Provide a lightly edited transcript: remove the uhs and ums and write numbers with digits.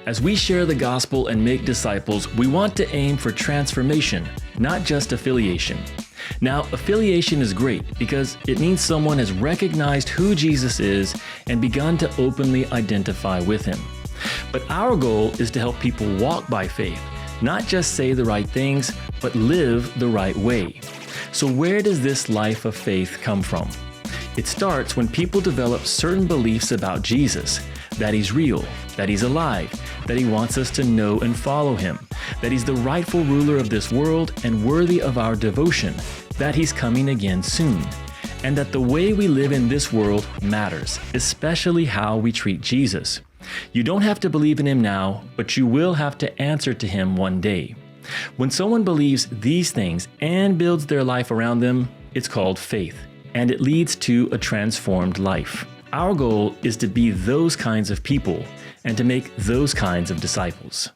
As we share the gospel and make disciples, we want to aim for transformation, not just affiliation. Now, affiliation is great because it means someone has recognized who Jesus is and begun to openly identify with him. But our goal is to help people walk by faith, not just say the right things, but live the right way. So where does this life of faith come from? It starts when people develop certain beliefs about Jesus, that he's real, that he's alive, that he wants us to know and follow him, that he's the rightful ruler of this world and worthy of our devotion, that he's coming again soon, and that the way we live in this world matters, especially how we treat Jesus. You don't have to believe in him now, but you will have to answer to him one day. When someone believes these things and builds their life around them, it's called faith, and it leads to a transformed life. Our goal is to be those kinds of people and to make those kinds of disciples.